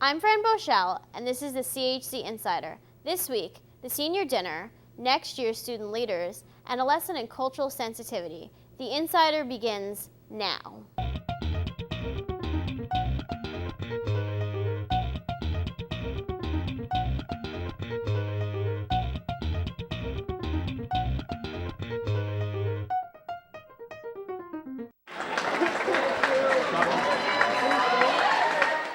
I'm Fran Boshell, and this is the CHC Insider. This week, the senior dinner, next year's student leaders, and a lesson in cultural sensitivity. The Insider begins now.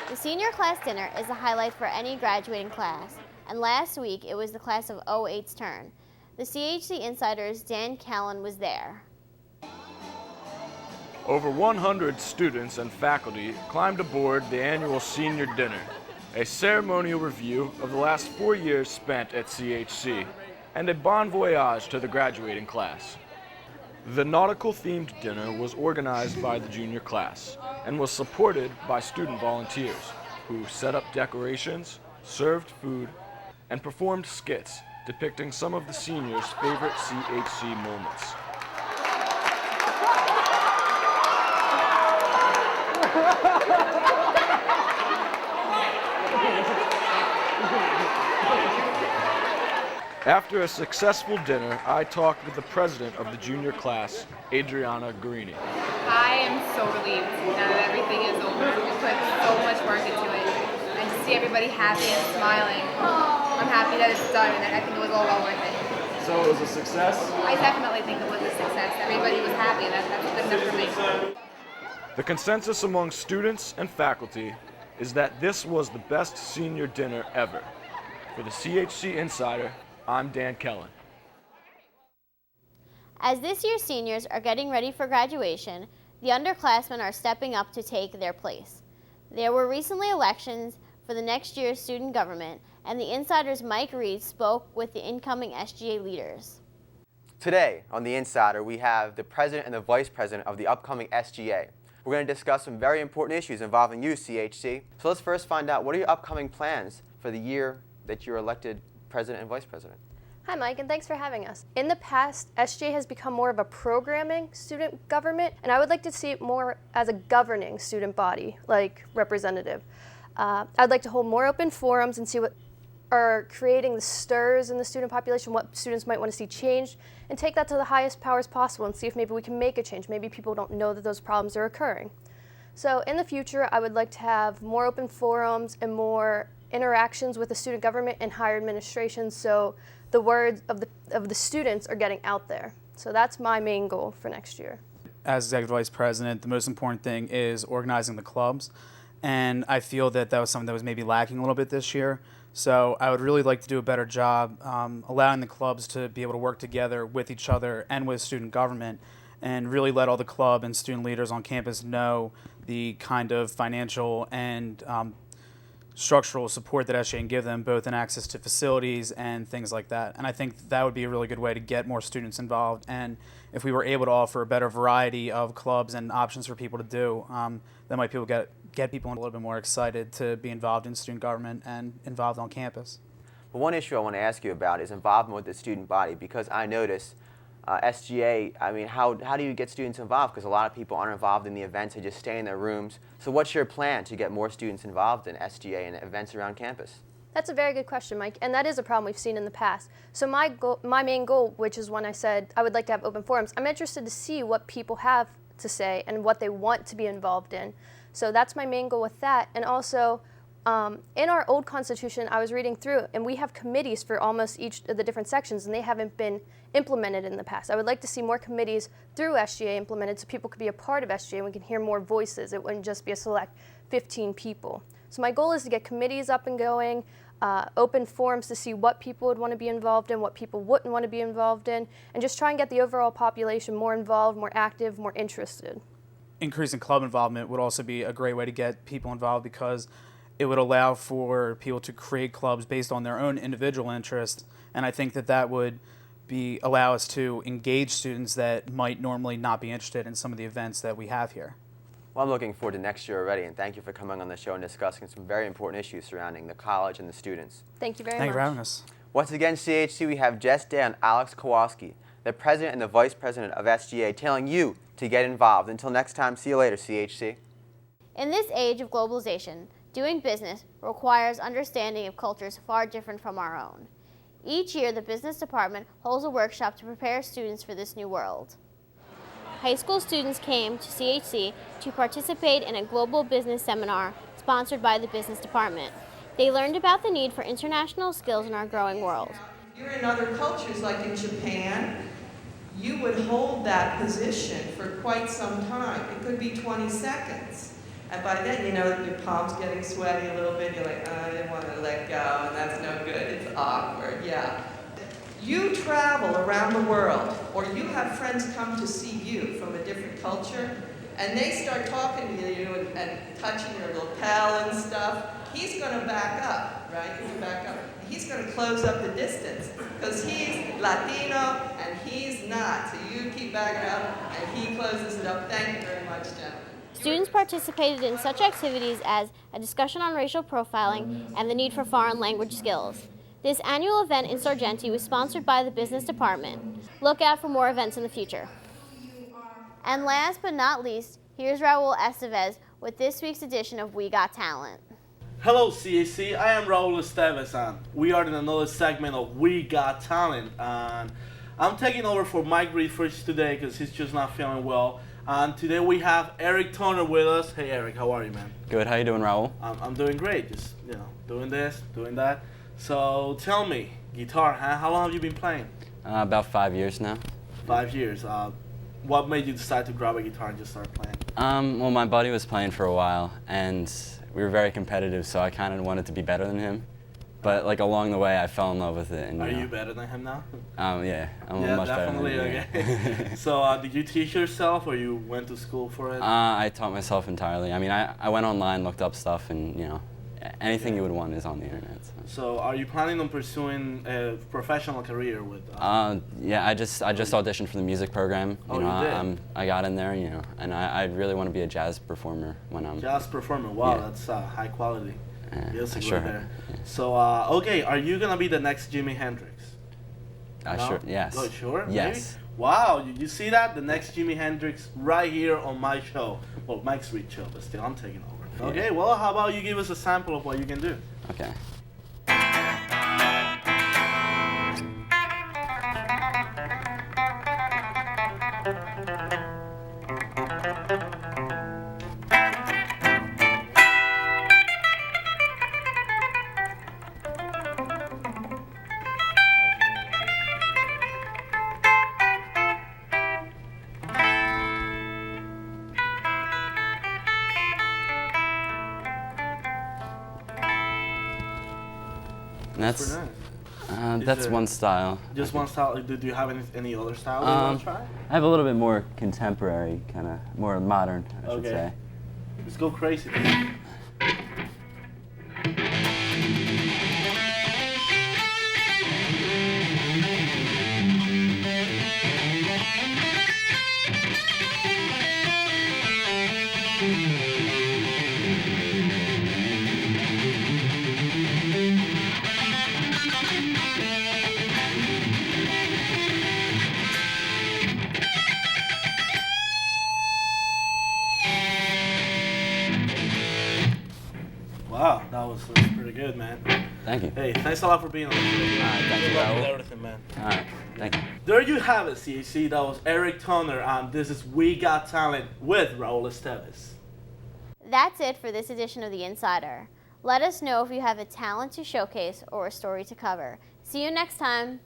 The senior class dinner is a highlight for any graduating class, and last week it was the class of 08's turn. The CHC Insider's Dan KELIN was there. Over 100 students and faculty climbed aboard the annual senior dinner, a ceremonial review of the last 4 years spent at CHC, and a bon voyage to the graduating class. The nautical-themed dinner was organized by the junior class and was supported by student volunteers who set up decorations, served food, and performed skits depicting some of the seniors' favorite CHC moments. After a successful dinner, I talked with the president of the junior class, ADRIANA. I am so relieved now that everything is over. We put so much work into it, and to see everybody happy and smiling, I'm happy that it's done, and I think it was all well worth it. So it was a success? I definitely think it was a success. Everybody was happy, and that's good enough for me. The consensus among students and faculty is that this was the best senior dinner ever. For the CHC Insider, I'm Dan KELIN. As this year's seniors are getting ready for graduation, the underclassmen are stepping up to take their place. There were recently elections for the next year's student government, and the Insider's Mike Reid spoke with the incoming SGA leaders. Today on the Insider, we have the president and the vice president of the upcoming SGA. We're going to discuss some very important issues involving you, CHC. So let's first find out, what are your upcoming plans for the year that you're elected president and vice president? Hi Mike, and thanks for having us. In the past, SGA has become more of a programming student government, and I would like to see it more as a governing student body, like representative. I'd like to hold more open forums and see what are creating the stirs in the student population, what students might want to see changed, and take that to the highest powers possible and see if maybe we can make a change. Maybe people don't know that those problems are occurring. So in the future, I would like to have more open forums and more interactions with the student government and higher administration, so the words of the students are getting out there. So that's my main goal for next year. As executive vice president, the most important thing is organizing the clubs, and I feel that that was something that was maybe lacking a little bit this year. So I would really like to do a better job allowing the clubs to be able to work together with each other and with student government, and really let all the club and student leaders on campus know the kind of financial and structural support that SGA can give them, both in access to facilities and things like that. And I think that would be a really good way to get more students involved. And if we were able to offer a better variety of clubs and options for people to do, that might get people a little bit more excited to be involved in student government and involved on campus. Well, one issue I want to ask you about is involvement with the student body, because I notice SGA, I mean, how do you get students involved? Because a lot of people aren't involved in the events, they just stay in their rooms. So what's your plan to get more students involved in SGA and events around campus? That's a very good question, Mike, and that is a problem we've seen in the past. So my main goal, which is when I said I would like to have open forums, I'm interested to see what people have to say and what they want to be involved in. So that's my main goal with that. And also, in our old Constitution, I was reading through, and we have committees for almost each of the different sections, and they haven't been implemented in the past. I would like to see more committees through SGA implemented so people could be a part of SGA and we can hear more voices. It wouldn't just be a select 15 people. So my goal is to get committees up and going, open forums to see what people would want to be involved in, what people wouldn't want to be involved in, and just try and get the overall population more involved, more active, more interested. Increasing club involvement would also be a great way to get people involved, because it would allow for people to create clubs based on their own individual interests, and I think that that would allow us to engage students that might normally not be interested in some of the events that we have here. Well, I'm looking forward to next year already, and thank you for coming on the show and discussing some very important issues surrounding the college and the students. Thank you very much. Thank you for having us. Once again, CHC, we have Jess Day and Alex KOWALSKI, the president and the vice president of SGA, telling you to get involved. Until next time, see you later, CHC. In this age of globalization, Doing business requires understanding of cultures far different from our own. Each year, the business department holds a workshop to prepare students for this new world. High school students came to CHC to participate in a global business seminar sponsored by the business department. They learned about the need for international skills in our growing world. If you're in other cultures, like in Japan, you would hold that position for quite some time. It could be 20 seconds. And by then, you know, your palm's getting sweaty a little bit. You're like, I didn't want to let go, and that's no good. It's awkward, yeah. You travel around the world, or you have friends come to see you from a different culture, and they start talking to you and touching your lapel and stuff. He's going to back up, right? He's going to back up. He's going to close up the distance, because he's Latino and he's not. So you keep backing up, and he closes it up. Thank you very much, gentlemen. Students participated in such activities as a discussion on racial profiling and the need for foreign language skills. This annual event in Sargenti was sponsored by the business department. Look out for more events in the future. And last but not least, here's RAUL ESTEVEZ with this week's edition of We Got Talent. Hello CHC, I am RAUL ESTEVEZ and we are in another segment of We Got Talent, and I'm taking over for Mike Reid for today because he's just not feeling well. And today we have Eric Turner with us. Hey Eric, how are you, man? Good, how you doing, Raul? I'm doing great, just, you know, doing this, doing that. So tell me, guitar, huh? How long have you been playing? About 5 years now. 5 years. What made you decide to grab a guitar and just start playing? Well, my buddy was playing for a while, and we were very competitive, so I kind of wanted to be better than him. But like along the way, I fell in love with it. And, Are you better than him now? Yeah, I'm much definitely, better than him. okay. So did you teach yourself, or you went to school for it? I taught myself entirely. I mean, I went online, looked up stuff, and you know, anything you would want is on the internet. So are you planning on pursuing a professional career with? Yeah, I just auditioned for the music program. Oh, you know, you did? I got in there, you know, and I really want to be a jazz performer when I'm. Jazz performer. Wow, Yeah. That's high quality. Music sure. right there. So okay, are you gonna be the next Jimi Hendrix? No? Sure. Yes. Oh, sure. Yes. Maybe? Wow, you see that? The next Jimi Hendrix right here on my show. Well, Mike's Reid show, but still, I'm taking over. Okay. Well, how about you give us a sample of what you can do? Okay. That's one style. Just one style. Do you have any other style you want to try? I have a little bit more contemporary, kind of more modern, I should say. Let's go crazy. Wow, that was pretty good, man. Thank you. Hey, thanks a lot for being on the show. Thank you, Raul. Everything, man. All right, thank you. There you have it, CHC. That was Eric Turner, and this is We Got Talent with RAUL ESTEVEZ. That's it for this edition of The Insider. Let us know if you have a talent to showcase or a story to cover. See you next time.